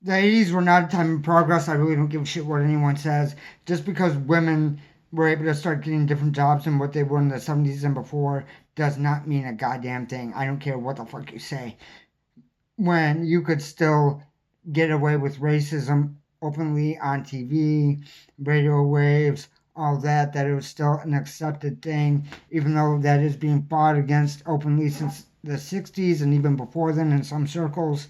The 80s were not a time of progress. I really don't give a shit what anyone says. Just because women were able to start getting different jobs than what they were in the 70s and before does not mean a goddamn thing. I don't care what the fuck you say. When you could still get away with racism openly on TV, radio waves, all that, that it was still an accepted thing, even though that is being fought against openly since the 60s and even before then in some circles.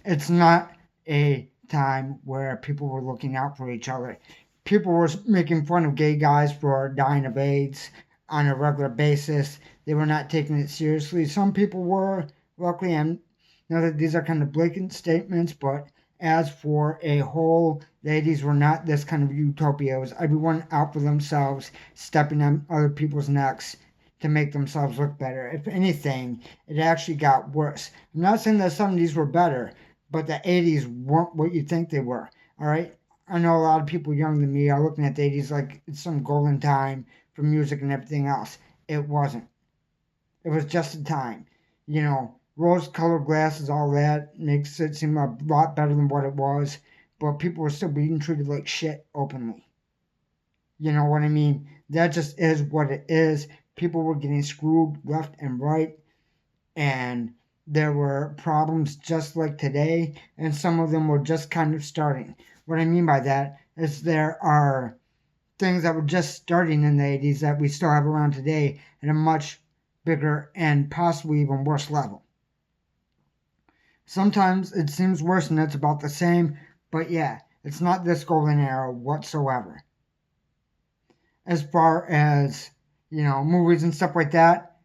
It's not a time where people were looking out for each other. People were making fun of gay guys for dying of AIDS on a regular basis. They were not taking it seriously. Some people were. Luckily, I know that these are kind of blatant statements, but as for a whole, the 80s were not this kind of utopia. It was everyone out for themselves, stepping on other people's necks to make themselves look better. If anything, it actually got worse. I'm not saying the 70s were better, but the 80s weren't what you think they were. All right. I know a lot of people younger than me are looking at the 80s like it's some golden time for music and everything else. It wasn't. It was just a time. Rose colored glasses, all that makes it seem a lot better than what it was. But people were still being treated like shit openly. You know what I mean? That just is what it is. People were getting screwed left and right, and there were problems just like today, and some of them were just kind of starting. What I mean by that is there are things that were just starting in the 80s that we still have around today at a much bigger and possibly even worse level. Sometimes it seems worse and it's about the same, but yeah, it's not this golden era whatsoever. As far as, movies and stuff like that,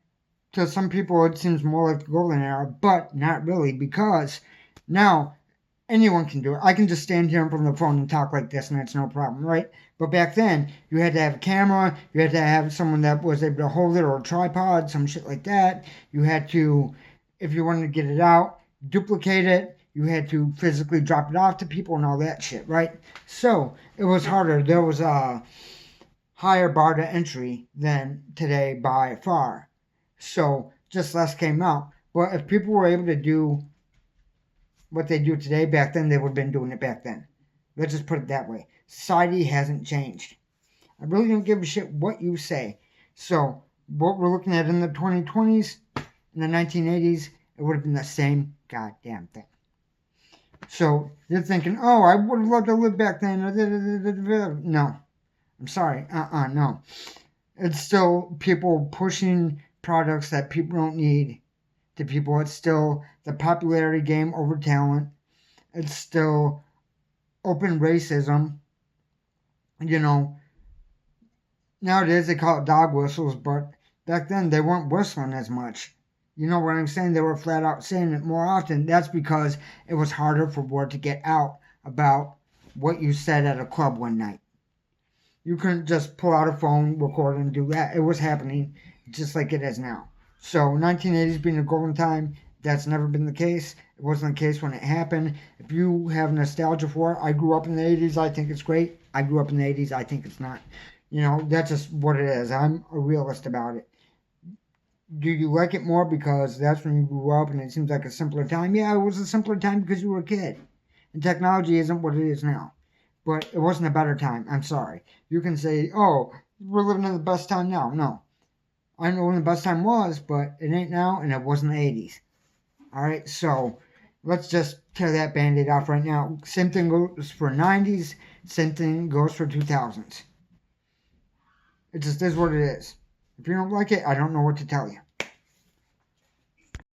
to some people it seems more like the golden era, but not really, because now anyone can do it. I can just stand here in front of the phone and talk like this and it's no problem, right? But back then, you had to have a camera, you had to have someone that was able to hold it, or a tripod, some shit like that. You had to, if you wanted to get it out, duplicate it. You had to physically drop it off to people and all that shit, right? So it was harder. There was a higher bar to entry than today by far. So just less came out. But if people were able to do what they do today back then, they would have been doing it back then. Let's just put it that way. Society hasn't changed. I really don't give a shit what you say. So what we're looking at in the 2020s, in the 1980s, it would have been the same goddamn thing. So you're thinking, oh, I would have loved to live back then. No, I'm sorry. No. It's still people pushing products that people don't need to people. It's still the popularity game over talent. It's still open racism. You know, nowadays they call it dog whistles, but back then they weren't whistling as much. You know what I'm saying? They were flat out saying it more often. That's because it was harder for word to get out about what you said at a club one night. You couldn't just pull out a phone, record, and do that. It was happening just like it is now. So 1980s being a golden time, that's never been the case. It wasn't the case when it happened. If you have nostalgia for it, I grew up in the 80s, I think it's great. I grew up in the 80s, I think it's not. That's just what it is. I'm a realist about it. Do you like it more because that's when you grew up and it seems like a simpler time? Yeah, it was a simpler time because you were a kid. And technology isn't what it is now. But it wasn't a better time. I'm sorry. You can say, oh, we're living in the best time now. No. I know when the best time was, but it ain't now and it wasn't the 80s. Alright, so let's just tear that band-aid off right now. Same thing goes for 90s. Same thing goes for 2000s. It just is what it is. If you don't like it, I don't know what to tell you.